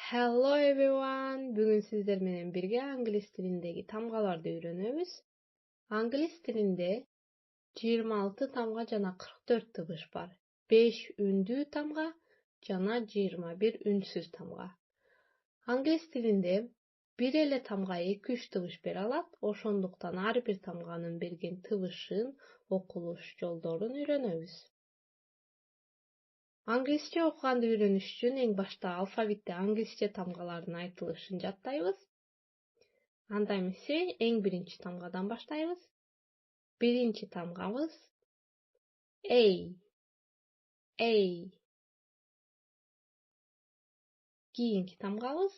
Hello everyone. Бүгүн сиздер менен бирге англис тилиндеги тамгаларды үйрөнөбүз. Англис тилинде 26 тамга жана 44 тыбыш бар. 5 үндүү тамга жана 21 үнсүз тамга. Англис тилинде бир эле тамга 2-3 тыбыш бере алат. Ошондуктан ар бир тамганын берген тыбышын, окулуш жолдорун үйрөнөбүз. Англисче окуганды үйрөнүш үчүн эң башта алфавитте англисче тамгалардын айтылышын жаттайбыз. Анда эмесе эң биринчи тамгадан баштайбыз. Биринчи тамгабыз A. A. Кийинки тамгабыз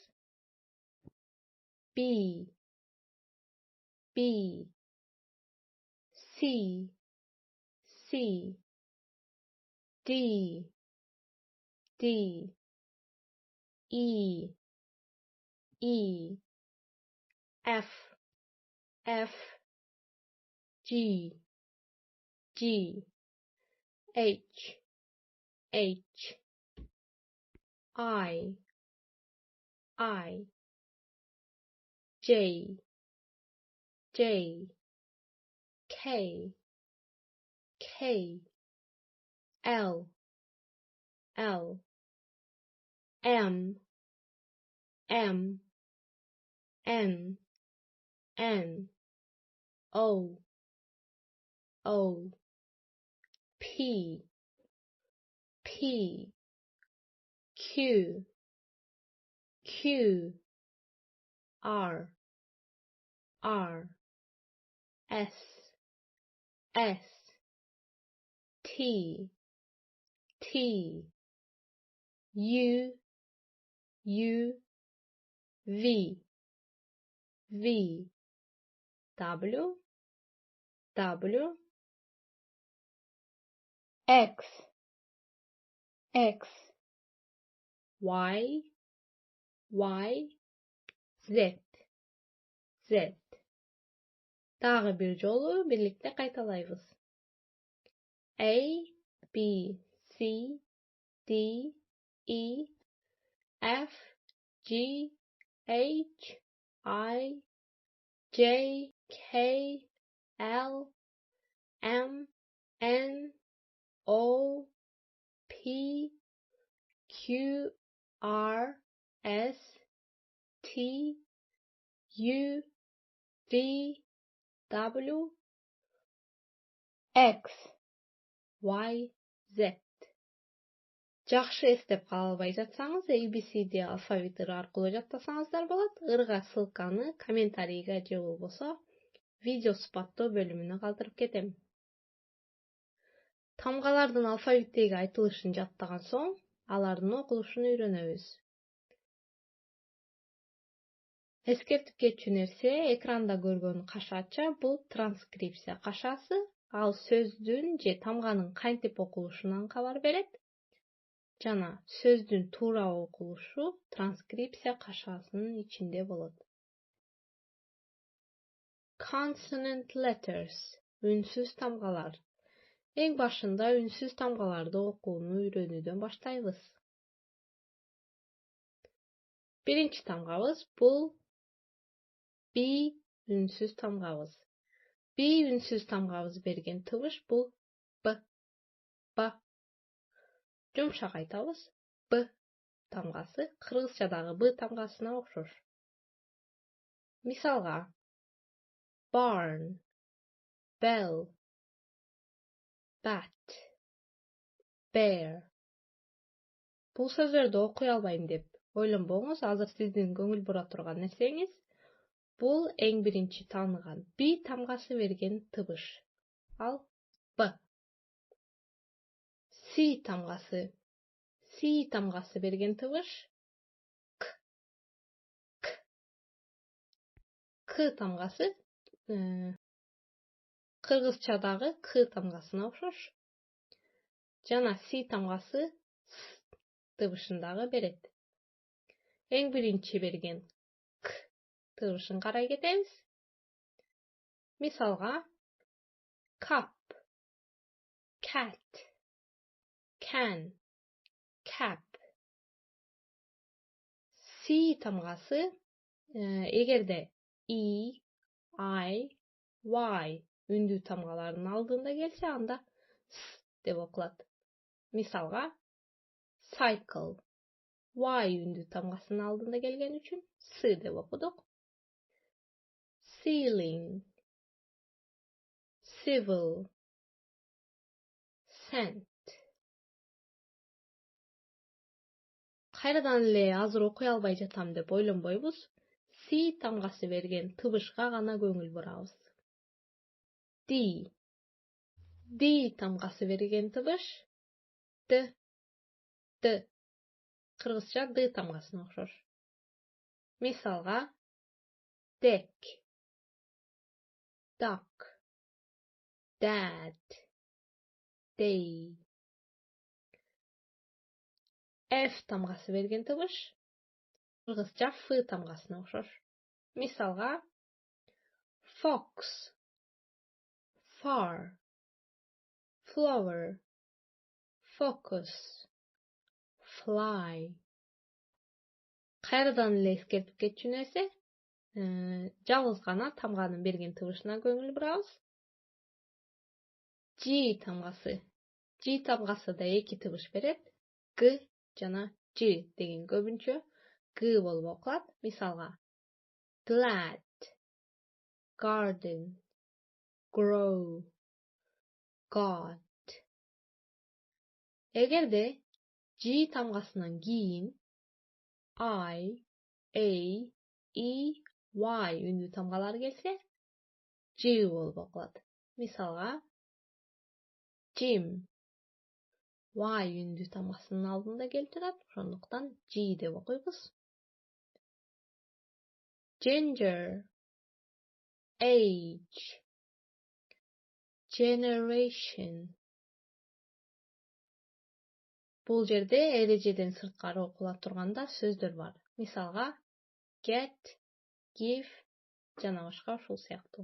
B. B. C. C. D. D. E. E. F. F. G. G. H. H. I. I. J. J. K. K. L. L. M. M. N. N. O. O. P. P. Q. Q. R. R. S. S. T. T. U. U. V. V. W. W. X. X. Y. Y. Z. Z. Дагы бир жолу бирликте кайталайбыз. A, B, C, D, E, F, G, H, I, J, K, L, M, N, O, P, Q, R, S, T, U, V, W, X, Y, Z. Жакшы эстеп кала албай жатсаңыз, ABCD алфавит ыры аркылуу жаттасаңыздар болот. Ырга ссылканы комментарийге же болбосо видео супаттоо бөлүмүнө калтырып кетем. Тамгалардын алфавиттеги айтылышын жаттаган соң, алардын окулушун үйрөнөбүз. Эскертип кетчү нерсе, экранда көргөн кашача бул транскрипция кашасы, ал сөздүн же тамганын кантип окулушунан кабар берет. Жана сөздүн туура окулушу транскрипция кашасынын ичинде болот. Consonant letters, үнсүз тамгалар. Эң башында үнсүз тамгаларды окууну үйрөнүүдөн баштайбыз. Биринчи тамгабыз бул B үнсүз тамгабыз. B үнсүз тамгабыз берген тыбыш бул B. B. Жумшак айтабыз. B тамгасы кыргызчадагы B тамгасына окшош. Мисалга, barn, bell, bat, bear. Бул сөздөрдү окуй албайм деп ойлонбоңуз, азыр сиздин көңүл бура турган нерсеңиз бул эң биринчи тааныган B тамгасы берген тыбыш. Ал B. C тамгасы. C тамгасы берген тыбыш K. K. К тамгасы кыргызчадагы К тамгасына окшош. Жана C тамгасы С тыбышындагы берет. Эң биринчи берген К тыбышын карай кетебиз. Мисалга, cup, cat, can, cap. C C tamgası egerde I, Y ündü tamgalarının aldığında gelse anda S dep okulat. Misalga cycle Y ündü tamgasının aldığında gelgen üçün S dep okuduk. Ceiling, civil, scent. Kayradan ele azыр okuy albay jatam dep oylonboybuz. C tamgası bergen tıbışga gana göňül burabız. D tamgası bergen tıbış D. Kırgızça D tamgasyna okşor. Misalga deck, duck, dad, day. F tamgası bergen tıbış kırgızça F tamgasyna okşor. Misalga fox, far, flower, focus, fly. Kayradan ele eskertip geçýän ese, жалгыз gana tamganın bergen tıbışyna göňül burabız. G tamgası. G tamgası da eki tıbış beret. G jana G degen köpünçe G bolup okulat. Misalga glad, garden, grow, god. Egerde G tamgasынан kiyin I, A, E, Y ündü tamgalar gelse G bolup okulat. Misalga Jim Y ündü tamgasının aldığında gelip turat. Şonduktan G dep okuybuz. Ginger, age, generation. Bul jerde erejeden sırtkary okulat turganda sözдөр bar. Misalga get, give jana başga uşul syapty.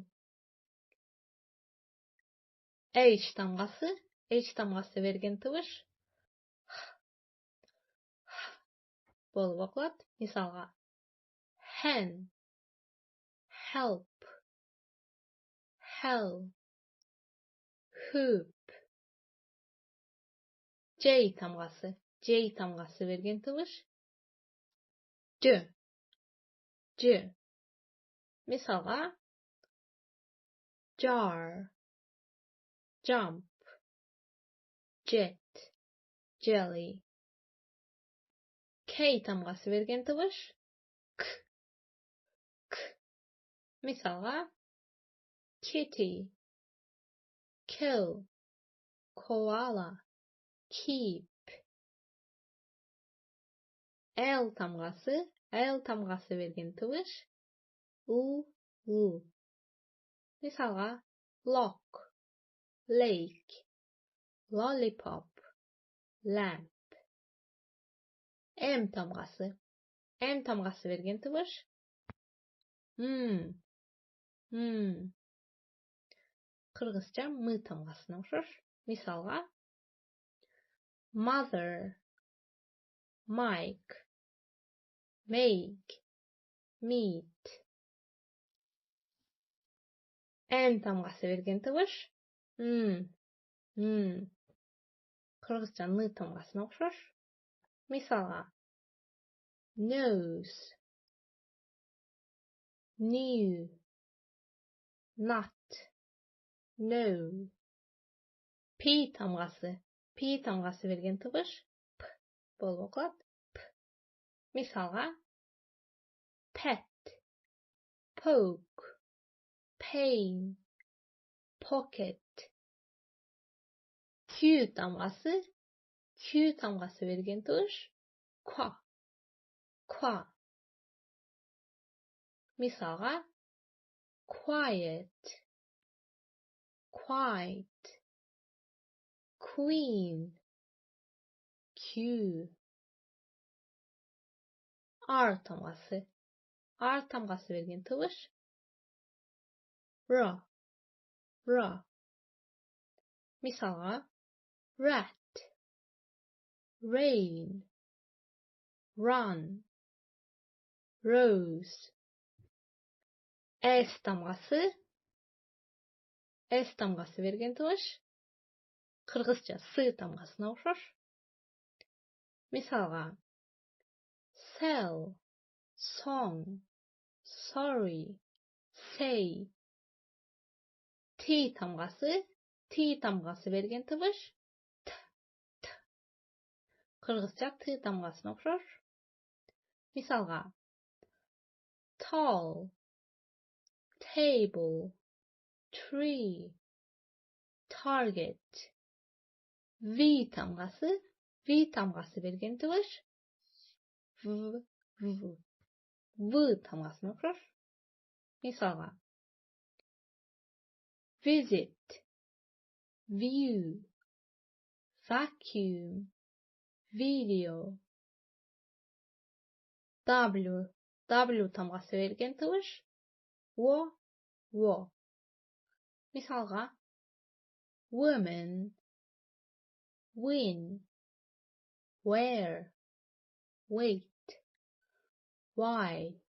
H tamgasy bergen tıbış bolup okulat. Misalga hen, help, hell, hoop. J tamgasy bergen tıbış C. Misalga jar, jump, jet, jelly. K tamgasy bergen tıbış K. Misalga kitty, kill, koala, keep. L tamgasy bergen tıbış U. Misalga lock, lake, lollipop, lamp. M tamgasy bergen tıbış Kırgızça M tamgasyna okşor. Misalga mother, Mike, make, meet. N tamgasy bergen tıbış Kırgızça N tamgasyna okşor. Misalga nose, new, not, no. P tamgasy bergen tıbış P bolup okulat. Misalga pet, poke, pain, pocket. Q tamgasy bergen tıbış qua. Misalga quiet, quiet, queen, Q. R tamgasy bergen tıbış ra. Misalga rat, rain, run, rose. S tamgası bergen tıbış. Kırgızca sı tamgasına okşar. Misalga, sell, song, sorry, say. T tamgası bergen tıbış. T. Kırgızca t tamgasına okşar. Misalga, tall, table, tree, target. V tamgası bergen tıbış. V, v. V tamgasına okşar. Misalga, visit, view, vacuum, video. W tamgası bergen tıbış. Wo. Misalga, woman, win, where, wait, why.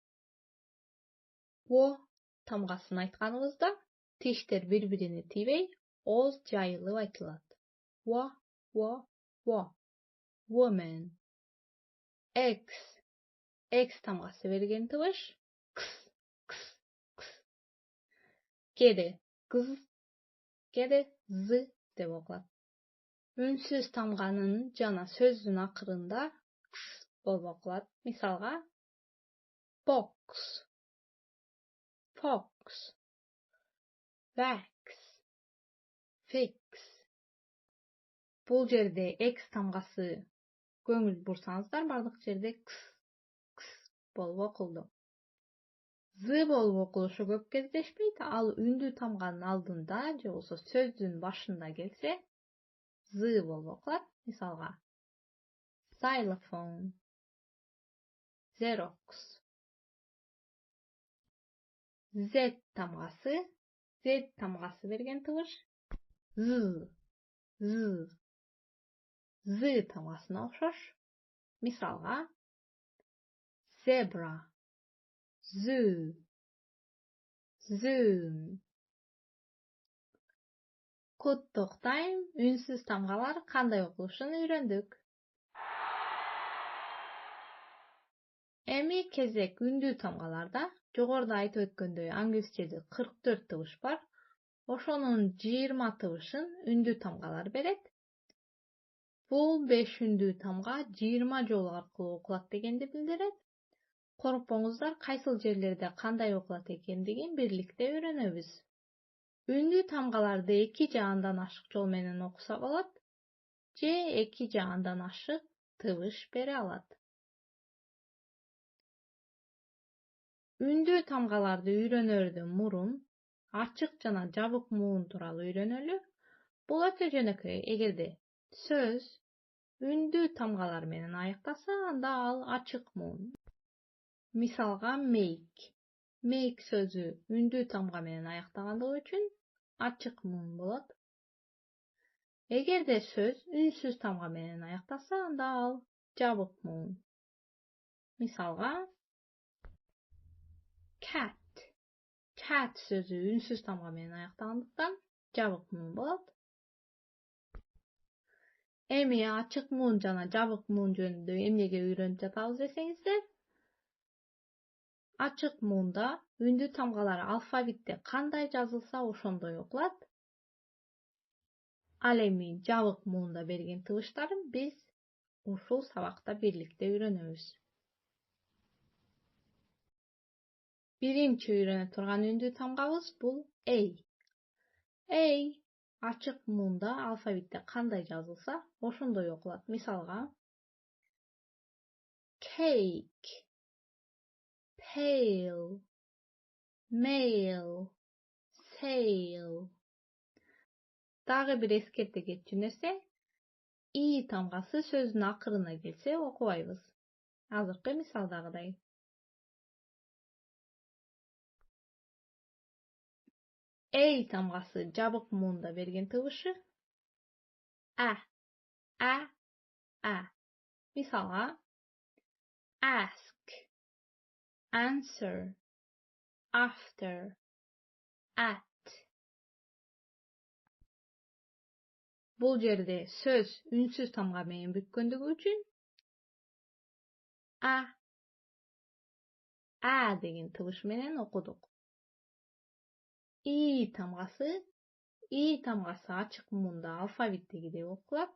Wo tamgasını aytkanыбызda tişler bir-birini tibey, oz jayılıp aytılат. Wo. Woman. X tamgası bergen tıbış. Kıs. Gede. Kız. Gede. Z dep okulat. Ünsüz tamganın jana sözdün akırında kıs bolup okulat. Misalga, box, fox, wax, fix. Bul jerde X tamgası göңүл bursaňızдар bardyk jerde kıs bolup okuldu. Z bolup okuluşu köp кездешпейт. Al ündü tamganın aldında je bolsa sözdün başında gelse z bolup okulat. Misalga, xylophone, xerox. Z tamgası bergen tıbış. Z tamgasına okşar. Misalga, zebra, zoo, zoom. Kuttuktaýym, ünsüz tamgalar kanday okuluşyn öýrendük. Emi kezek ündü tamgalarda jogorda aýtyp ötkönдөй anglисчеде 44 tıbış bar. Oşonun 20 tıbışyn ündü tamgalar beret. Bul 5 ündü tamga 20 jol arkıly okulat degendi bildiret. Korkpoňuzlar kaýsyl jerlerde kanday okulat ekendigin birlikde öýrenebиз. Ündü tamgalarda 2 je andan aşyk jol menen okusa bolat. Je 2 je andan aşyk tıbış bere alat. Ündü tamgalarda öýrenörden murun açyk jana jabık muun turaly öýreneli. Bul öte jönököy. Egerde söz ündü tamgalar menen aýaktasa, anda al açyk muun. Misalga, make sözü ündü tamga menen aýaktagandygy üçin açyk muun bolat. Egerde söz ünsüz tamga menen aýaktasa, anda al jabık muun. Misalga, cat sözü ünsüz tamga menen aýaktagandykdan jabık muun bolat. Emi açyk muun jana jabık muun jönündө emnege öýrenip jatabыз deseňizler, açyk muunda ündü tamgalar alfabetde kanday жазылса oşondoy okulat. Al emi jabık muunda bergen tıbışlaryn biz uşul sabakda birlikde öýrenebиз. Birinçi öýrene turgan ündü tamgabız bul A. Açyk muunda alfabetde kanday жазылса oşondoy okulat. Misalga, cake, pale, mail, sail. Dağı bir eskerte geçinirse, i tamgası sözün akırına gelse okubaýbız. Azırkı misaldagıday. A tamgası jabık muunda bergen tıbışı a. Misalga, ask, answer, after, at. Bul jerde söz ünsüz tamga menen bütkөndүgü үчүn a деген тыбыш менен окудук. I тамгасы ачык муунда алфавиттегидей окулат.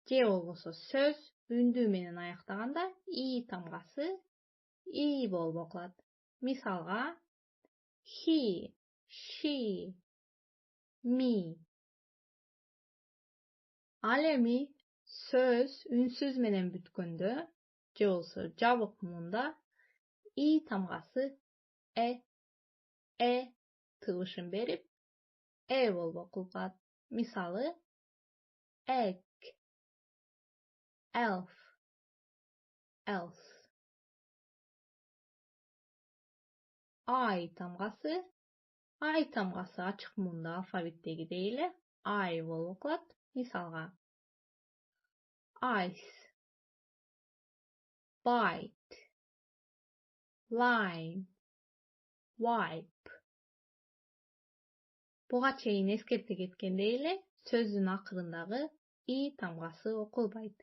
Же болбосо сөз үндүү менен аяктаганда I тамгасы I болуп окулат. Мисалга, he, she, me. Ал эми сөз үнсүз менен бүткөндө же болбосо жабык муунда I тамгасы тыбышын берип болуп окулат. Мисалы, egg, elf, else. I тамгасы ачык муунда алфавиттегидей эле I болуп окулат. Мисалга, ice, bite, lime, wipe. Буга чейин эскерте кеткендей эле сөздүн акырындагы I тамгасы окулбайт.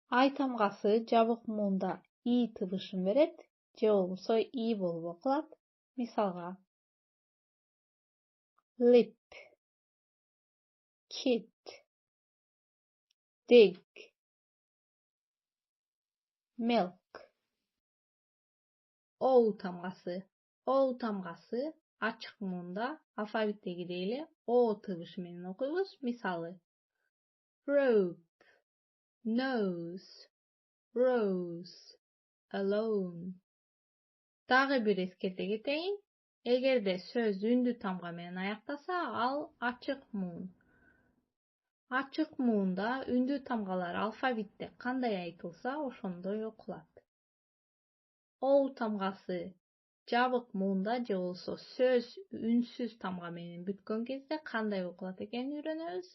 I тамгасы жабык муунда I тыбышын берет, же болбосо I болуп окулат. Мисалга, lip, kid, dig, milk. O тамгасы ачык муунда алфавиттегидей эле O тыбышы менен окуйбуз. Мисалы, rope, nose, rose, alone. Дагы бир эскерте кетейин. Эгерде сөз үндүү тамга менен аяктаса, ал ачык муун. Ачык муунда үндүү тамгалар алфавитте кандай айтылса, ошондой окулат. O тамгасы жабык муунда же болбосо сөз үнсүз тамга менен бүткөн кезде кандай окулат экенин үйрөнөбүз.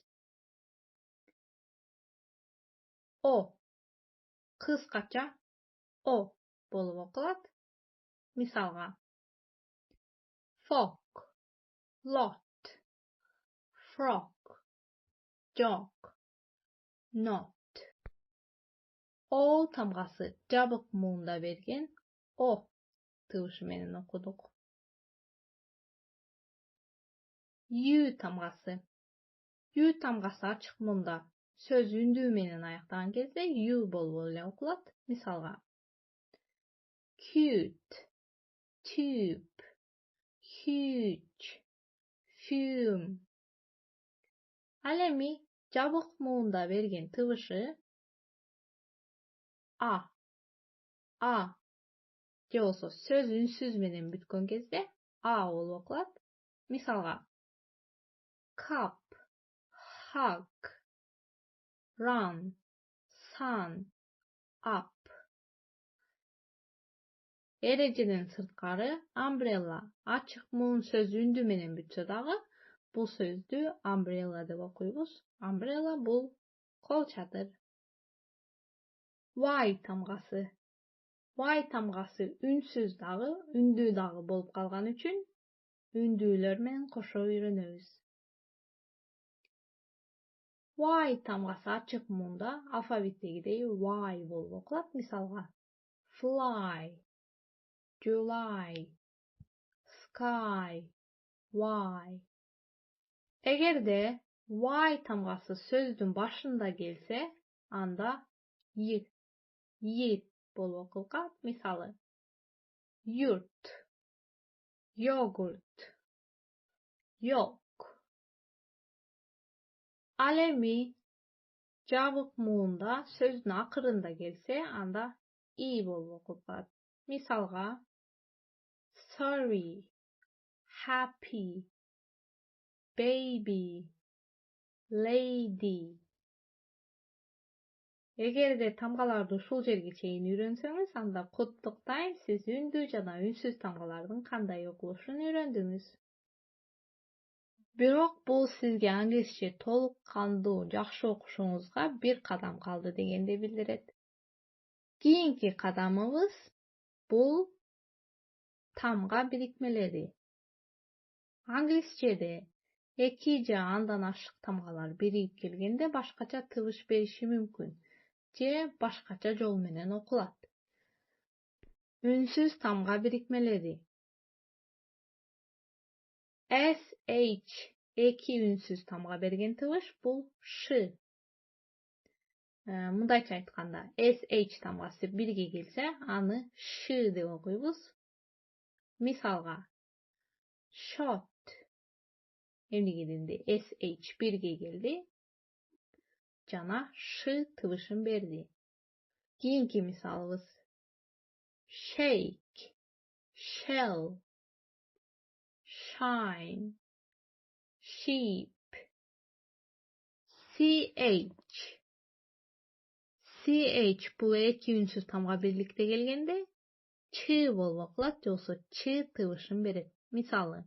O кыскача O болуп окулат. Мисалга, fork, lot, frog, jog, not. O тамгасы жабык муунда берген O тыбышы менен окудук. U тамгасы ачык муунда сөз үндүү менен аяктаган кезде U болуп эле окулат. Мисалга, cute, tube, huge, fume. Ал эми жабык муунда берген тыбышы A же болбосо сөз үнсүз менен бүткөн кезде A болуп окулат. Мисалга, cup, hug, run, sun, up. Эрежеден сырткары umbrella ачык муун сөз үндүү менен бүтсө дагы, бул сөздү umbrella деп окуйбуз. Umbrella бул кол чатыр. Y тамгасы үнсүз дагы, үндүү дагы болуп калган үчүн үндүүлөр менен кошо үйрөнөбүз. Y тамгасы ачык муунда алфавиттегидей Y болуп окулат. Мисалга, fly, July, sky, Y. Эгерде Y тамгасы сөздүн башында келсе, анда Y болуп окулат. Мисалы, yurt, yogurt, yok. Ал эми жабык муунда сөздүн акырында келсе, анда I болуп окулат. Мисалга, sorry, happy, baby, lady. Эгерде тамгаларды ушул жерге чейин үйрөнсөңүз, анда куттуктайм, сиз үндүү жана үнсүз тамгалардын кандай окулушун үйрөндүңүз. Бирок бул сизге англисче толук кандуу жакшы окушуңузга бир кадам калды дегенди билдирет. Keyinki kadamımız bu tamga birikmeleri. Anglисчеде eki же andan aşık tamgalar birikip kelgende başkaça tıvış berişi mümkün. Je başkaça jol menen okulat. Ünsüz tamga birikmeleri. SH eki ünsüz tamga bergen tıvış bu ş. Mundayça aytkanda SH tamgası birge gelse anı ş dep okuyubuz. Misalga shot emdigedinde SH birge geldi. Jana ş tıvışın berdi. Keyinki misalыбыз shake, shell, shine, sheep, ch. Ch bu eki ünsüz tamga birlikte gelgende çı bolup okulat, joksa çı tıvışın beret. Misalı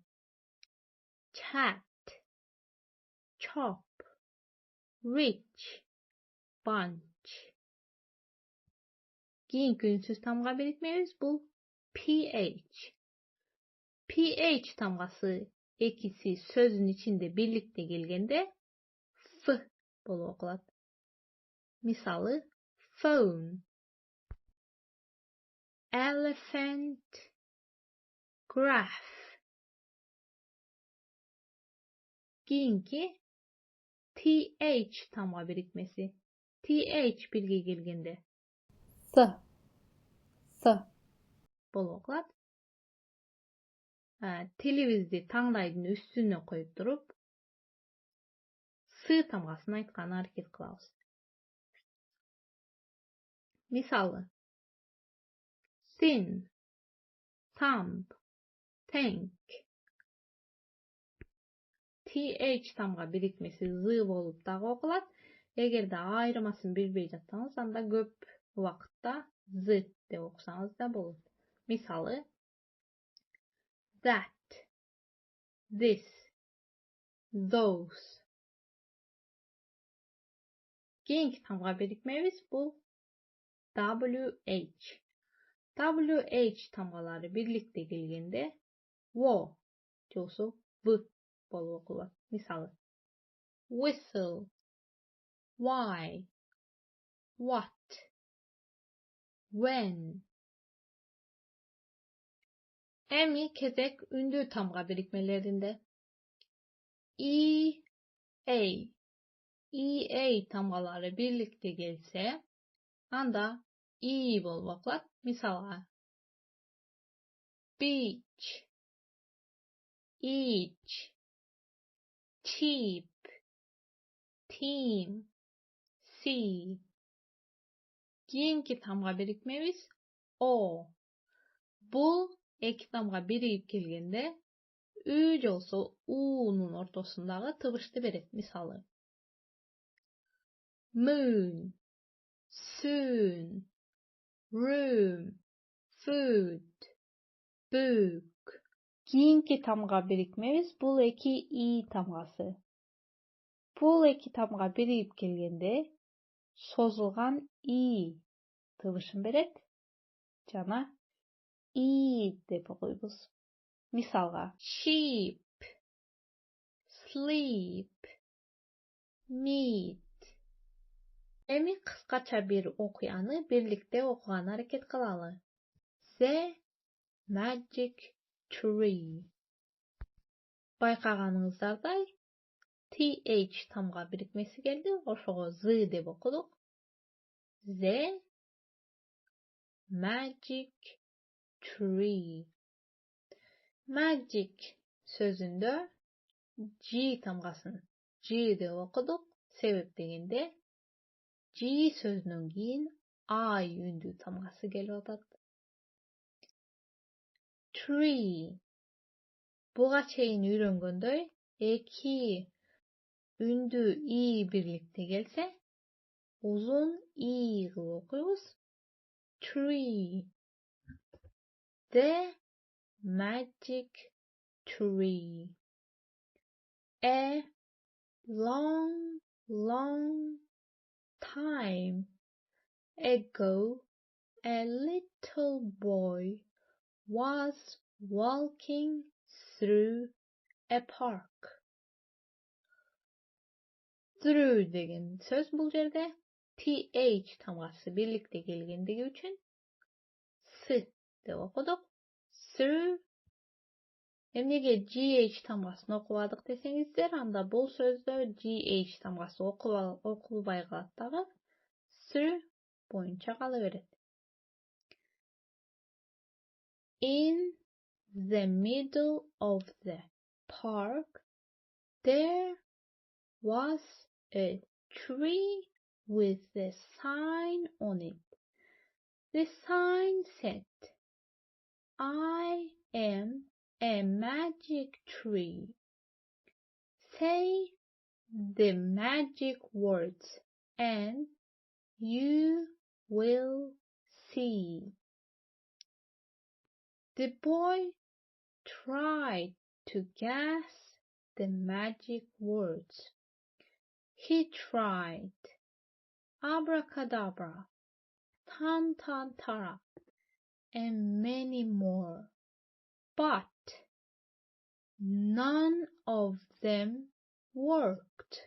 chat, chop, rich, bunch. Keyinki ünsüz tamga birikmemiz bu ph. Ph tamgası ekisi sözün içinde birlikte gelgende f bolup okulat. Misalı phone, elephant, graph. Keyinki th tamga birikmesi. Th birge gelgende s bolup okulat. Tilibizdi tаңдайдын üstüne koyup durup s tamgasını aytkana hareket kılabız. Misalı thin, thumb, tank. Th tamga birikmesi z bolup dagı okulat. Egerde ayrımasını bilbey жатсаңыз, anda köp vakıtta z dep okusanız da bolot. Misalı that, this, those. Keyinki tamga birikmemiz bu wh. Wh tamgaları birlikte gelgende wo joksa v bolup okulat. Misalı whistle, why, what, when. Emi kezek ündü tamga birikmelerinde ea tamgaları birlikte gelse anda bolup okulat. Misalı beach, each, cheap, team, see. Keyinki tamga birikmemiz o. Bu eki tamga birigip kelgende ü jolsa u'nun ortasındağı tıvıştı beret. Misalı moon, soon, room, food, book. Keyinki tamga birikmemiz bul eki i tamgası. Bul eki tamga birigip kelgende sozulgan i tıvışın beret. Jana i dep okuyubuz. Misalga sheep, sleep, meat. Emi kıskaça bir okuyanı birlikte okugan hareket kılalı. The magic tree. Baykaganыңızдардай th tamga birikmesi geldi. Oşogo z dep okuduk. The magic tree. Magic sözünde G tamgasını G dep okuduk. Sebep degende G sözünün keyin ay ündü tamgası gelip atat. Tree. Buga çeyin үйрөнгөндөй eki ündü i birlikte gelse uzun i kılıp okuyubuz. Tree. The magic tree. A long, long time ago A little boy was walking through a park. Through деген söz бұл жерде th тамғасы birlikte келгендігі үшін s деп оқыдық. Through. Emnege gh тамғасын оқыбадық десеңіздер, анда бұл сөзді gh тамғасы оқылбай қалады дағы. Through бойынша қала береді. In the middle of the park, there was a tree with a sign on it. The sign said, I am a magic tree. Say the magic words and you will see. The boy tried to guess the magic words. He tried abracadabra, tantantara, and many more, but none of them worked.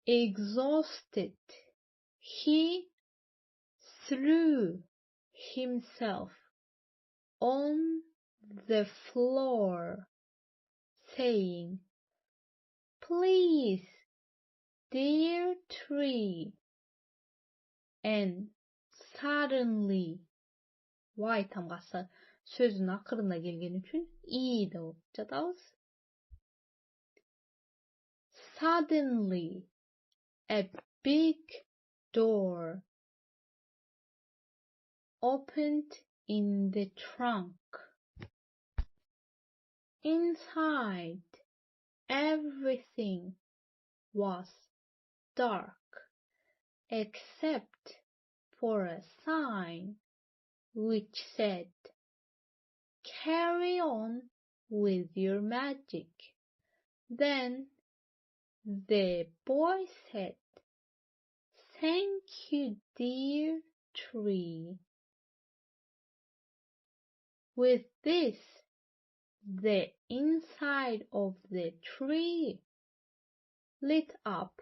Exhausted, he threw himself on the floor, saying, Please, dear tree. And suddenly, y тамғасы сөздің ақырына келген үшін и деп оқып жатамыз. Suddenly, a big door opened in the trunk. Inside, everything was dark except for a sign which said, Carry on with your magic. Then the boy said, Thank you, dear tree. With this, the inside of the tree lit up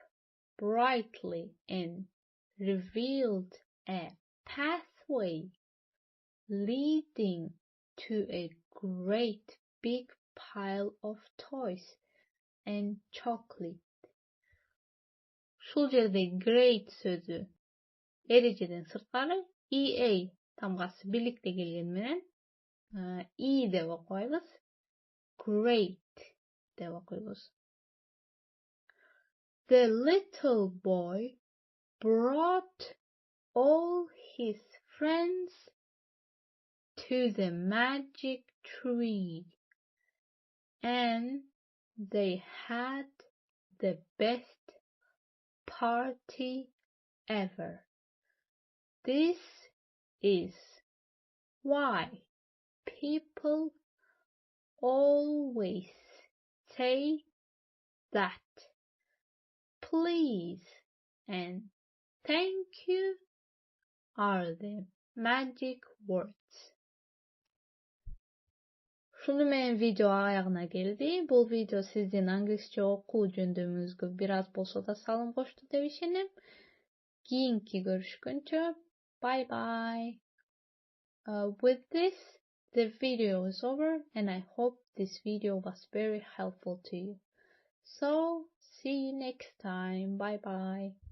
brightly and revealed a pathway leading to a great big pile of toys and chocolate. Шул жерде great сөзі ережеден сыртқары ea тамғасы birlikte келгенменен и деп оқойбыз. Great деп оқойбыз. The little boy brought all his friends to the magic tree, and they had the best party ever. This is why people always say that please and thank you are the magic words. Шуну менен видео аягына келди. Бул видео сиздин англисче окуу жөндөмүңүзгө бир аз болсо да салым кошту деп ишенем. Кийинки көрүшкөнчө, bye bye. With this, the video is over, and I hope this video was very helpful to you. So, see you next time. Bye bye.